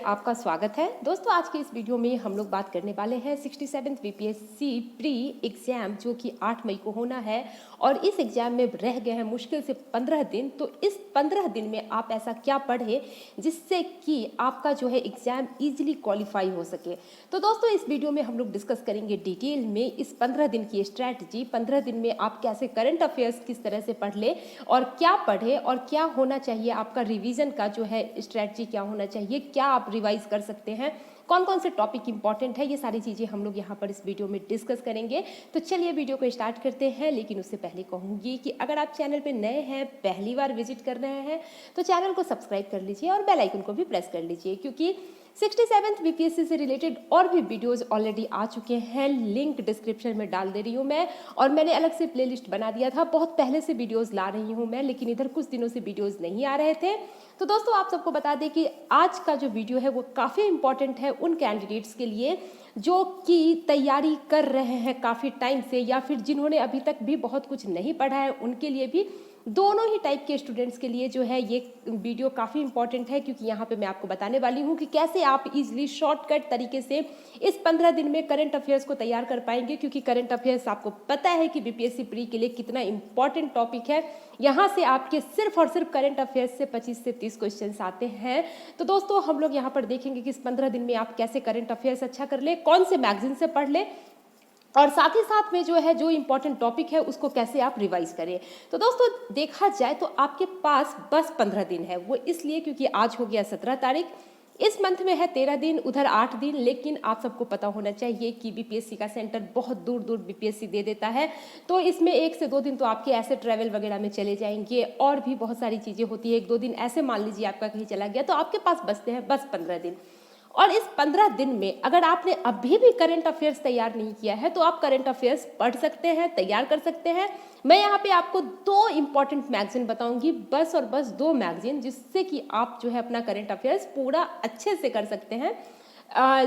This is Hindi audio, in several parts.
आपका स्वागत है। दोस्तों आज के इस वीडियो में हम लोग बात करने वाले हैं 67th बीपीएससी प्री एग्ज़ाम जो कि 8 मई को होना है और इस एग्ज़ाम में रह गए हैं मुश्किल से 15 दिन। तो इस 15 दिन में आप ऐसा क्या पढ़े जिससे कि आपका जो है एग्ज़ाम ईजिली क्वालिफाई हो सके। तो दोस्तों इस वीडियो में हम लोग डिस्कस करेंगे डिटेल में इस 15 दिन की स्ट्रैटेजी, 15 दिन में आप कैसे करंट अफेयर्स किस तरह से पढ़ ले और क्या पढ़े और क्या होना चाहिए आपका रिवीजन का जो है स्ट्रैटेजी क्या होना चाहिए, क्या आप रिवाइज कर सकते हैं, कौन कौन से टॉपिक इंपॉर्टेंट है, ये सारी चीज़ें हम लोग यहाँ पर इस वीडियो में डिस्कस करेंगे। तो चलिए वीडियो को स्टार्ट करते हैं। लेकिन उससे पहले कहूँगी कि अगर आप चैनल पे नए हैं, पहली बार विजिट कर रहे हैं, तो चैनल को सब्सक्राइब कर लीजिए और बेल आइकन को भी प्रेस कर लीजिए, क्योंकि 67th बीपीएससी से रिलेटेड और भी वीडियोस ऑलरेडी आ चुके हैं। लिंक डिस्क्रिप्शन में डाल दे रही हूँ मैं, और मैंने अलग से प्लेलिस्ट बना दिया था। बहुत पहले से वीडियोस ला रही हूँ मैं, लेकिन इधर कुछ दिनों से वीडियोस नहीं आ रहे थे। तो दोस्तों आप सबको बता दें कि आज का जो वीडियो है वो काफ़ी इंपॉर्टेंट है उन कैंडिडेट्स के लिए जो कि तैयारी कर रहे हैं काफ़ी टाइम से, या फिर जिन्होंने अभी तक भी बहुत कुछ नहीं पढ़ा है, उनके लिए भी, दोनों ही टाइप के स्टूडेंट्स के लिए जो है ये वीडियो काफ़ी इंपॉर्टेंट है। क्योंकि यहाँ पे मैं आपको बताने वाली हूँ कि कैसे आप इजीली शॉर्टकट तरीके से इस 15 दिन में करंट अफेयर्स को तैयार कर पाएंगे। क्योंकि करंट अफेयर्स आपको पता है कि बीपीएससी प्री के लिए कितना इंपॉर्टेंट टॉपिक है। यहाँ से आपके सिर्फ और सिर्फ करंट अफेयर्स से 25 से 30 क्वेश्चन आते हैं। तो दोस्तों हम लोग यहाँ पर देखेंगे कि इस 15 दिन में आप कैसे करंट अफेयर्स अच्छा कर ले, कौन से मैगजीन से पढ़ ले, और साथ ही साथ में जो है जो इंपॉर्टेंट टॉपिक है उसको कैसे आप रिवाइज करें। तो दोस्तों देखा जाए तो आपके पास बस 15 दिन है। वो इसलिए क्योंकि आज हो गया 17 तारीख, इस मंथ में है 13 दिन, उधर 8 दिन। लेकिन आप सबको पता होना चाहिए कि बीपीएससी का सेंटर बहुत दूर दूर बीपीएससी दे देता है। तो इसमें 1 से 2 दिन तो आपके ऐसे ट्रैवल वगैरह में चले जाएंगे, और भी बहुत सारी चीज़ें होती है। 1-2 दिन ऐसे मान लीजिए आपका कहीं चला गया, तो आपके पास बचते हैं बस 15 दिन। और इस 15 दिन में अगर आपने अभी भी करंट अफेयर्स तैयार नहीं किया है तो आप करंट अफेयर्स पढ़ सकते हैं, तैयार कर सकते हैं। मैं यहाँ पे आपको 2 इंपॉर्टेंट मैगजीन बताऊंगी, बस और बस 2 मैगजीन, जिससे कि आप जो है अपना करंट अफेयर्स पूरा अच्छे से कर सकते हैं।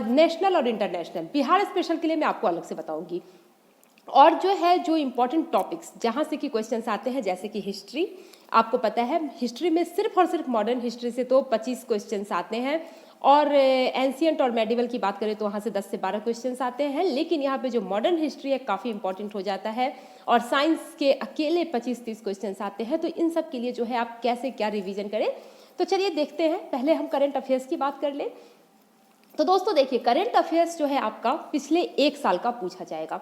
नेशनल और इंटरनेशनल, बिहार स्पेशल के लिए मैं आपको अलग से बताऊंगी। और जो है जो इम्पोर्टेंट टॉपिक्स जहाँ से कि क्वेश्चंस आते हैं, जैसे कि हिस्ट्री, आपको पता है हिस्ट्री में सिर्फ और सिर्फ मॉडर्न हिस्ट्री से तो 25 क्वेश्चंस आते हैं, और एंशियंट और मेडिवल की बात करें तो वहाँ से 10 से 12 क्वेश्चंस आते हैं। लेकिन यहाँ पे जो मॉडर्न हिस्ट्री है काफ़ी इंपॉर्टेंट हो जाता है, और साइंस के अकेले 25-30 क्वेश्चंस आते हैं। तो इन सब के लिए जो है आप कैसे क्या रिवीजन करें, तो चलिए देखते हैं। पहले हम करंट अफेयर्स की बात कर लें। तो दोस्तों देखिए, करंट अफेयर्स जो है आपका पिछले 1 साल का पूछा जाएगा।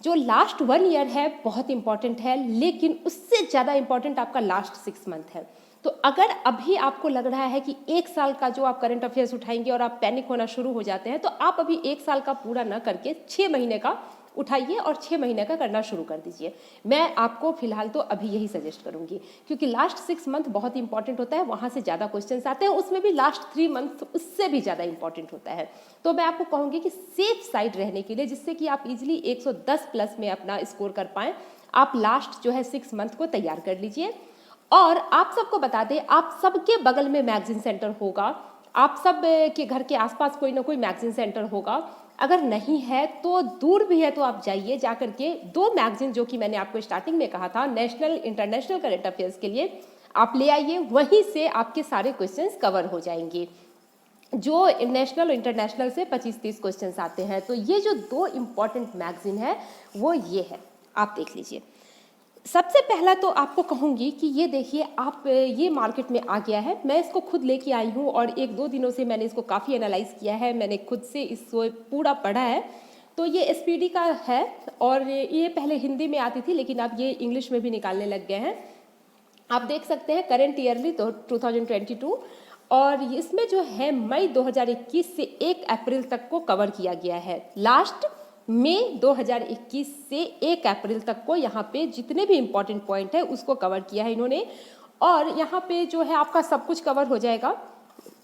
जो लास्ट 1 ईयर है बहुत इंपॉर्टेंट है, लेकिन उससे ज़्यादा इंपॉर्टेंट आपका लास्ट 6 मंथ है। तो अगर अभी आपको लग रहा है कि 1 साल का जो आप करंट अफेयर्स उठाएंगे और आप पैनिक होना शुरू हो जाते हैं, तो आप अभी 1 साल का पूरा ना करके 6 महीने का उठाइए और 6 महीने का करना शुरू कर दीजिए। मैं आपको फिलहाल तो अभी यही सजेस्ट करूंगी, क्योंकि लास्ट 6 मंथ बहुत इंपॉर्टेंट होता है, वहाँ से ज़्यादा क्वेश्चंस आते हैं। उसमें भी लास्ट 3 मंथ उससे भी ज़्यादा इंपॉर्टेंट होता है। तो मैं आपको कहूँगी कि सेफ साइड रहने के लिए, जिससे कि आप इजिली 110 प्लस में अपना स्कोर कर पाएँ, आप लास्ट जो है 6 मंथ को तैयार कर लीजिए। और आप सबको बता दें, आप सबके बगल में मैगजीन सेंटर होगा, आप सब के घर के आसपास कोई ना कोई मैगजीन सेंटर होगा। अगर नहीं है तो दूर भी है तो आप जाइए, जा करके 2 मैगजीन जो कि मैंने आपको स्टार्टिंग में कहा था नेशनल इंटरनेशनल करंट अफेयर्स के लिए, आप ले आइए। वहीं से आपके सारे क्वेश्चंस कवर हो जाएंगे। जो नेशनल और इंटरनेशनल से 25-30 क्वेश्चंस आते हैं। तो ये जो 2 इम्पॉर्टेंट मैगजीन है वो ये है, आप देख लीजिए। सबसे पहला तो आपको कहूँगी कि ये देखिए, आप ये मार्केट में आ गया है, मैं इसको खुद लेके आई हूँ और 1-2 दिनों से मैंने इसको काफ़ी एनालाइज किया है, मैंने खुद से इसको पूरा पढ़ा है। तो ये एसपीडी का है, और ये पहले हिंदी में आती थी, लेकिन अब ये इंग्लिश में भी निकालने लग गए हैं। आप देख सकते हैं करंट ईयरली तो 2022, और इसमें जो है मई 2021 से 1 अप्रैल तक को कवर किया गया है। लास्ट मई 2021 से 1 अप्रैल तक को यहाँ पे जितने भी इम्पोर्टेंट पॉइंट है उसको कवर किया है इन्होंने। और यहाँ पे जो है आपका सब कुछ कवर हो जाएगा,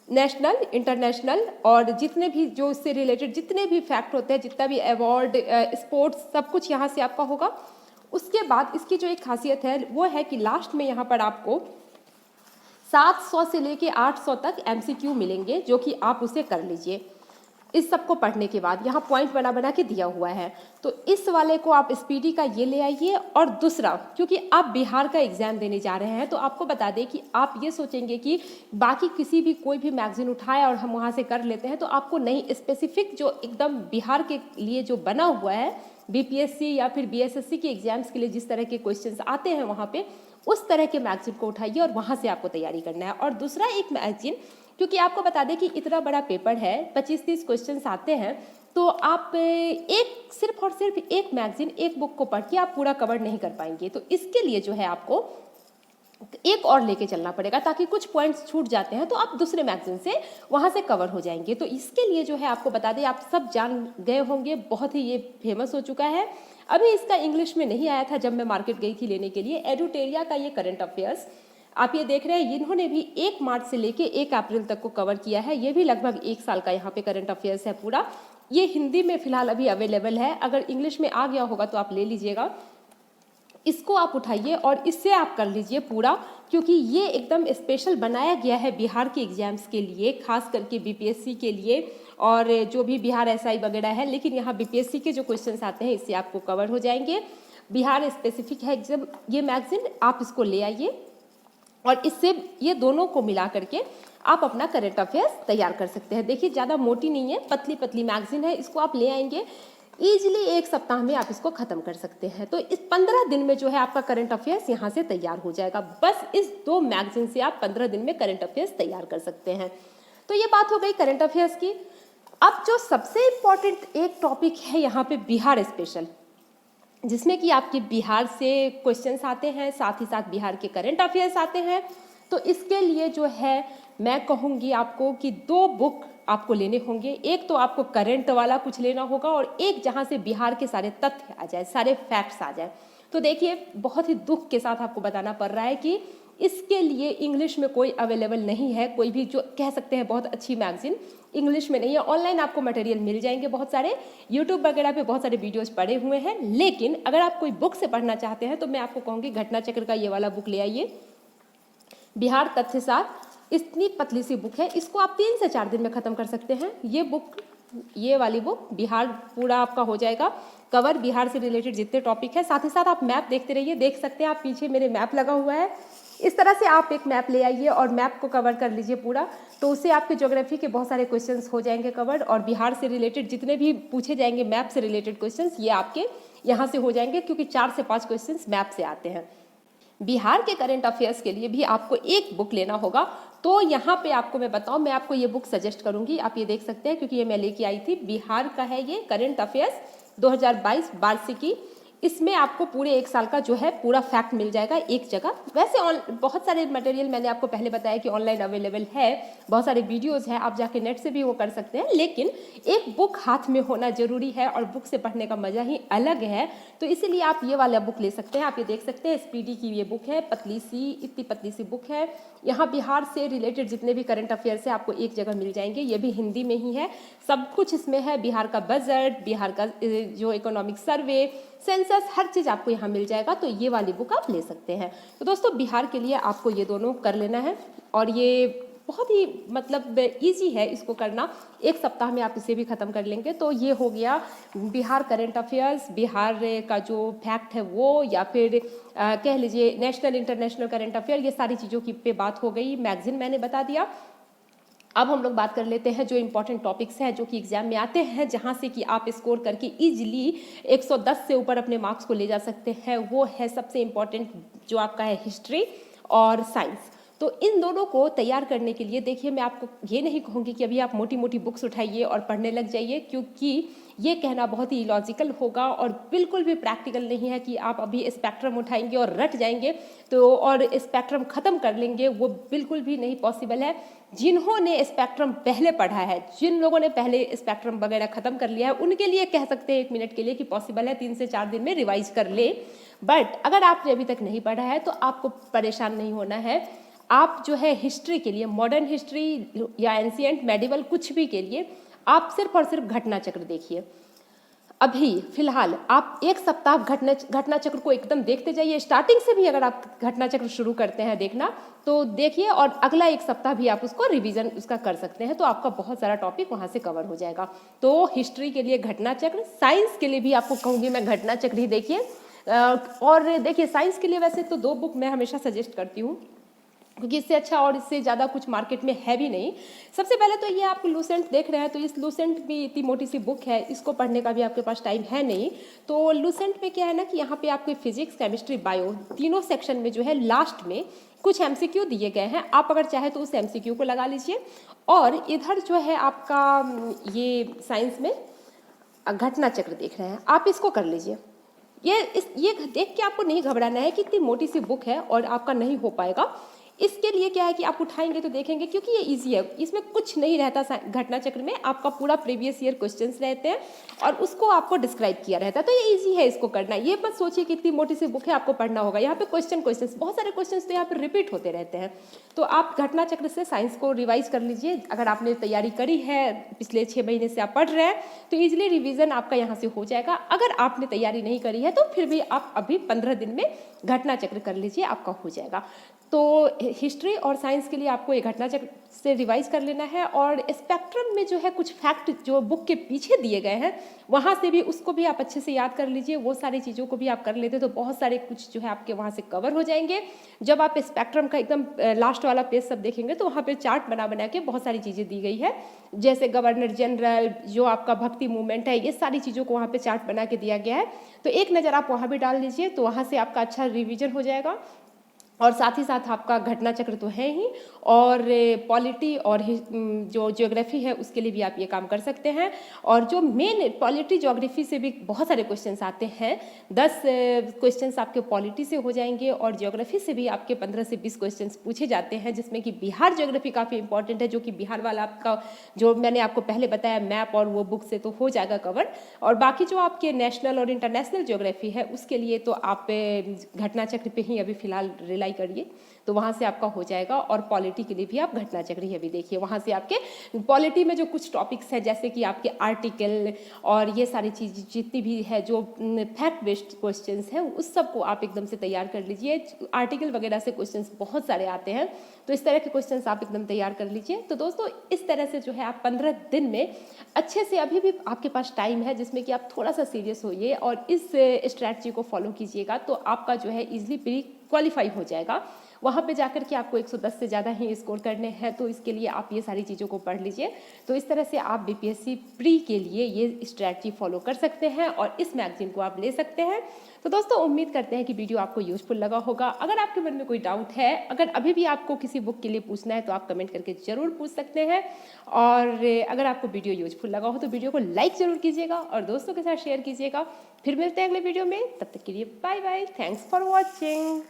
नेशनल इंटरनेशनल, और जितने भी जो इससे रिलेटेड जितने भी फैक्ट होते हैं, जितना भी अवार्ड, स्पोर्ट्स, सब कुछ यहाँ से आपका होगा। उसके बाद इसकी जो एक खासियत है वो है कि लास्ट में यहाँ पर आपको 700 से लेके 800 तक MCQ मिलेंगे, जो कि आप उसे कर लीजिए। इस सब को पढ़ने के बाद यहाँ पॉइंट बना बना के दिया हुआ है, तो इस वाले को आप स्पीडी का ये ले आइए। और दूसरा, क्योंकि आप बिहार का एग्जाम देने जा रहे हैं, तो आपको बता दें कि आप ये सोचेंगे कि बाकी किसी भी कोई भी मैगजीन उठाए और हम वहाँ से कर लेते हैं, तो आपको नहीं, स्पेसिफिक जो एकदम बिहार के लिए जो बना हुआ है, बीपीएससी या फिर बीएसएससी के एग्जाम्स के लिए जिस तरह के क्वेश्चंस आते हैं वहाँ पे, उस तरह के मैगजीन को उठाइए और वहाँ से आपको तैयारी करना है। और दूसरा एक मैगजीन, क्योंकि आपको बता दें कि इतना बड़ा पेपर है, 25-30 क्वेश्चंस आते हैं, तो आप सिर्फ और सिर्फ एक मैगजीन, एक बुक को पढ़ के आप पूरा कवर नहीं कर पाएंगे। तो इसके लिए जो है आपको एक और लेके चलना पड़ेगा, ताकि कुछ पॉइंट्स छूट जाते हैं तो आप दूसरे मैगजीन से वहाँ से कवर हो जाएंगे। तो इसके लिए जो है आपको बता दें, आप सब जान गए होंगे, बहुत ही ये फेमस हो चुका है। अभी इसका इंग्लिश में नहीं आया था जब मैं मार्केट गई थी लेने के लिए, एडुटेरिया का ये करंट अफेयर्स आप ये देख रहे हैं। इन्होंने भी 1 मार्च से लेके 1 अप्रैल तक को कवर किया है। ये भी लगभग 1 साल का यहाँ पे करंट अफेयर्स है पूरा। ये हिंदी में फिलहाल अभी अवेलेबल है, अगर इंग्लिश में आ गया होगा तो आप ले लीजिएगा। इसको आप उठाइए और इससे आप कर लीजिए पूरा, क्योंकि ये एकदम स्पेशल बनाया गया है बिहार के एग्जाम्स के लिए, खास करके बीपीएससी के लिए और जो भी बिहार एसआई वगैरह है। लेकिन यहाँ बीपीएससी के जो क्वेश्चंस आते हैं इससे आपको कवर हो जाएंगे। बिहार स्पेसिफिक है एग्जाम ये मैगजीन, आप इसको ले आइए और इससे ये दोनों को मिला करके आप अपना करंट अफेयर्स तैयार कर सकते हैं। देखिए ज़्यादा मोटी नहीं है, पतली पतली मैगजीन है, इसको आप ले आएंगे ईजिली 1 सप्ताह में आप इसको खत्म कर सकते हैं। तो इस 15 दिन में जो है आपका करंट अफेयर्स यहाँ से तैयार हो जाएगा। बस इस 2 मैगजीन से आप 15 दिन में करंट अफेयर्स तैयार कर सकते हैं। तो ये बात हो गई करंट अफेयर्स की। अब जो सबसे इम्पोर्टेंट एक टॉपिक है यहाँ पे बिहार स्पेशल, जिसमें कि आपके बिहार से क्वेश्चंस आते हैं, साथ ही साथ बिहार के करंट अफेयर्स आते हैं। तो इसके लिए जो है मैं कहूँगी आपको कि 2 बुक आपको लेने होंगे। एक तो आपको करंट वाला कुछ लेना होगा और एक जहाँ से बिहार के सारे तथ्य आ जाए, सारे फैक्ट्स आ जाए। तो देखिए बहुत ही दुख के साथ आपको बताना पड़ रहा है कि इसके लिए इंग्लिश में कोई अवेलेबल नहीं है, कोई भी जो कह सकते हैं बहुत अच्छी मैगजीन इंग्लिश में नहीं है। ऑनलाइन आपको मटेरियल मिल जाएंगे, बहुत सारे यूट्यूब वगैरह पे बहुत सारे वीडियोस पड़े हुए हैं। लेकिन अगर आप कोई बुक से पढ़ना चाहते हैं तो मैं आपको कहूँगी घटना चक्र का ये वाला बुक ले आइए, बिहार तथ्य सार। इतनी पतली सी बुक है, इसको आप 3 से 4 दिन में खत्म कर सकते हैं। ये बुक, ये वाली बुक बिहार पूरा आपका हो जाएगा कवर, बिहार से रिलेटेड जितने टॉपिक है। साथ ही साथ आप मैप देखते रहिए, देख सकते हैं आप पीछे मेरे मैप लगा हुआ है। इस तरह से आप एक मैप ले आइए और मैप को कवर कर लीजिए पूरा, तो उससे आपके ज्योग्राफी के बहुत सारे क्वेश्चंस हो जाएंगे कवर। और बिहार से रिलेटेड जितने भी पूछे जाएंगे मैप से रिलेटेड क्वेश्चंस, ये आपके यहाँ से हो जाएंगे, क्योंकि 4 से 5 क्वेश्चंस मैप से आते हैं। बिहार के करंट अफेयर्स के लिए भी आपको एक बुक लेना होगा। तो यहाँ पे आपको मैं बताऊँ, मैं आपको ये बुक सजेस्ट करूँगी, आप ये देख सकते हैं, क्योंकि ये मैं लेके आई थी। बिहार का है ये करंट अफेयर्स 2022 वार्षिकी। इसमें आपको पूरे 1 साल का जो है पूरा फैक्ट मिल जाएगा एक जगह। वैसे बहुत सारे मटेरियल मैंने आपको पहले बताया कि ऑनलाइन अवेलेबल है, बहुत सारे वीडियोस हैं, आप जाके नेट से भी वो कर सकते हैं। लेकिन एक बुक हाथ में होना जरूरी है और बुक से पढ़ने का मजा ही अलग है। तो इसीलिए आप ये वाला बुक ले सकते हैं। आप ये देख सकते हैं स्पीडी की ये बुक है, पतली सी, इतनी पतली सी बुक है। यहाँ बिहार से रिलेटेड जितने भी करंट अफेयर्स है आपको एक जगह मिल जाएंगे। ये भी हिंदी में ही है, सब कुछ इसमें है। बिहार का बजट, बिहार का जो इकोनॉमिक सर्वे, सेंसस, हर चीज़ आपको यहाँ मिल जाएगा। तो ये वाली बुक आप ले सकते हैं। तो दोस्तों बिहार के लिए आपको ये दोनों कर लेना है और ये बहुत ही मतलब इजी है इसको करना। 1 सप्ताह में आप इसे भी ख़त्म कर लेंगे। तो ये हो गया बिहार करंट अफेयर्स, बिहार का जो फैक्ट है वो, या फिर कह लीजिए नेशनल इंटरनेशनल करंट अफेयर, ये सारी चीज़ों की पे बात हो गई। मैगजीन मैंने बता दिया। अब हम लोग बात कर लेते हैं जो इम्पोर्टेंट टॉपिक्स हैं जो कि एग्जाम में आते हैं, जहां से कि आप स्कोर करके इजीली 110 से ऊपर अपने मार्क्स को ले जा सकते हैं। वो है सबसे इम्पोर्टेंट जो आपका है हिस्ट्री और साइंस। तो इन दोनों को तैयार करने के लिए देखिए मैं आपको ये नहीं कहूँगी कि अभी आप मोटी मोटी बुक्स उठाइए और पढ़ने लग जाइए, क्योंकि ये कहना बहुत ही इलॉजिकल होगा और बिल्कुल भी प्रैक्टिकल नहीं है कि आप अभी स्पेक्ट्रम उठाएंगे और रट जाएंगे तो और स्पेक्ट्रम ख़त्म कर लेंगे। वो बिल्कुल भी नहीं पॉसिबल है। जिन्होंने स्पेक्ट्रम पहले पढ़ा है, जिन लोगों ने पहले स्पेक्ट्रम वगैरह ख़त्म कर लिया है, उनके लिए कह सकते हैं 1 मिनट के लिए कि पॉसिबल है 3 से 4 दिन में रिवाइज कर ले। बट अगर आपने अभी तक नहीं पढ़ा है तो आपको परेशान नहीं होना है। आप जो है हिस्ट्री के लिए, मॉडर्न हिस्ट्री या एंशिएंट मेडिवल कुछ भी के लिए, आप सिर्फ और सिर्फ घटना चक्र देखिए। अभी फिलहाल आप एक सप्ताह घटना चक्र को एकदम देखते जाइए। स्टार्टिंग से भी अगर आप घटना चक्र शुरू करते हैं देखना तो देखिए, और अगला एक सप्ताह भी आप उसको रिवीजन उसका कर सकते हैं, तो आपका बहुत सारा टॉपिक वहाँ से कवर हो जाएगा। तो हिस्ट्री के लिए घटना चक्र, साइंस के लिए भी आपको कहूँगी मैं घटना चक्र ही देखिए। और देखिए साइंस के लिए वैसे तो 2 बुक मैं हमेशा सजेस्ट करती हूँ, क्योंकि इससे अच्छा और इससे ज़्यादा कुछ मार्केट में है भी नहीं। सबसे पहले तो ये आप लूसेंट देख रहे हैं, तो इस लूसेंट भी इतनी मोटी सी बुक है, इसको पढ़ने का भी आपके पास टाइम है नहीं। तो लूसेंट में क्या है ना कि यहाँ पे आपके फिजिक्स, केमिस्ट्री, बायो तीनों सेक्शन में जो है लास्ट में कुछ एमसीक्यू दिए गए हैं। आप अगर चाहे तो उस एमसीक्यू को लगा लीजिए। और इधर जो है आपका ये साइंस में घटना चक्र देख रहे हैं, आप इसको कर लीजिए। ये देख के आपको नहीं घबराना है कि इतनी मोटी सी बुक है और आपका नहीं हो पाएगा। इसके लिए क्या है कि आप उठाएंगे तो देखेंगे, क्योंकि ये इजी है, इसमें कुछ नहीं रहता। घटना चक्र में आपका पूरा प्रीवियस ईयर क्वेश्चंस रहते हैं और उसको आपको डिस्क्राइब किया रहता है, तो ये इजी है इसको करना। ये मत सोचिए कि इतनी मोटी सी बुक है आपको पढ़ना होगा। यहाँ पे क्वेश्चंस बहुत सारे क्वेश्चंस तो यहाँ पे रिपीट होते रहते हैं। तो आप घटना चक्र से साइंस को रिवाइज कर लीजिए। अगर आपने तैयारी करी है, पिछले 6 महीने से आप पढ़ रहे हैं, तो ईजिली रिविजन आपका यहाँ से हो जाएगा। अगर आपने तैयारी नहीं करी है तो फिर भी आप अभी 15 दिन में घटना चक्र कर लीजिए, आपका हो जाएगा। तो हिस्ट्री और साइंस के लिए आपको ये घटना चक्र से रिवाइज कर लेना है। और स्पेक्ट्रम में जो है कुछ फैक्ट जो बुक के पीछे दिए गए हैं, वहाँ से भी उसको भी आप अच्छे से याद कर लीजिए। वो सारी चीज़ों को भी आप कर लेते तो बहुत सारे कुछ जो है आपके वहाँ से कवर हो जाएंगे। जब आप स्पेक्ट्रम का एकदम लास्ट वाला पेज सब देखेंगे तो वहाँ पे चार्ट बना के बहुत सारी चीज़ें दी गई है, जैसे गवर्नर जनरल, जो आपका भक्ति मूवमेंट है, ये सारी चीज़ों को वहाँ पे चार्ट बना के दिया गया है। तो एक नज़र आप वहाँ भी डाल लीजिए, तो वहाँ से आपका अच्छा रिविजन हो जाएगा। और साथ ही साथ आपका घटना चक्र तो है ही, और पॉलिटी और जो ज्योग्राफी है उसके लिए भी आप ये काम कर सकते हैं। और जो मेन पॉलिटी ज्योग्राफी से भी बहुत सारे क्वेश्चंस आते हैं। 10 क्वेश्चंस आपके पॉलिटी से हो जाएंगे और ज्योग्राफी से भी आपके 15 से 20 क्वेश्चंस पूछे जाते हैं, जिसमें कि बिहार ज्योग्राफी काफ़ी इंपॉर्टेंट है, जो कि बिहार वाला आपका जो मैंने आपको पहले बताया मैप और वो बुक से तो हो जाएगा कवर। और बाकी जो आपके नेशनल और इंटरनेशनल ज्योग्राफी है उसके लिए तो आप घटना चक्र पे ही अभी फिलहाल रिलाई करिए, तो वहाँ से आपका हो जाएगा। और पॉलिटी के लिए भी आप घटना चक्र ही अभी देखिए, वहाँ से आपके पॉलिटी में जो कुछ टॉपिक्स हैं, जैसे कि आपके आर्टिकल और ये सारी चीज़ जितनी भी है जो फैक्ट बेस्ड क्वेश्चंस हैं, उस सब को आप एकदम से तैयार कर लीजिए। आर्टिकल वगैरह से क्वेश्चंस बहुत सारे आते हैं, तो इस तरह के क्वेश्चंस आप एकदम तैयार कर लीजिए। तो दोस्तों इस तरह से जो है आप 15 दिन में अच्छे से, अभी भी आपके पास टाइम है जिसमें कि आप थोड़ा सा सीरियस होइए और इस स्ट्रैटेजी को फॉलो कीजिएगा, तो आपका जो है ईजिली प्री क्वालिफाई हो जाएगा। वहाँ पे जाकर के आपको 110 से ज़्यादा ही स्कोर करने हैं, तो इसके लिए आप ये सारी चीज़ों को पढ़ लीजिए। तो इस तरह से आप बीपीएससी प्री के लिए ये स्ट्रैटेजी फॉलो कर सकते हैं और इस मैगजीन को आप ले सकते हैं। तो दोस्तों उम्मीद करते हैं कि वीडियो आपको यूजफुल लगा होगा। अगर आपके मन में कोई डाउट है, अगर अभी भी आपको किसी बुक के लिए पूछना है, तो आप कमेंट करके ज़रूर पूछ सकते हैं। और अगर आपको वीडियो यूजफुल लगा हो तो वीडियो को लाइक ज़रूर कीजिएगा और दोस्तों के साथ शेयर कीजिएगा। फिर मिलते हैं अगले वीडियो में, तब तक के लिए bye bye, thanks for watching.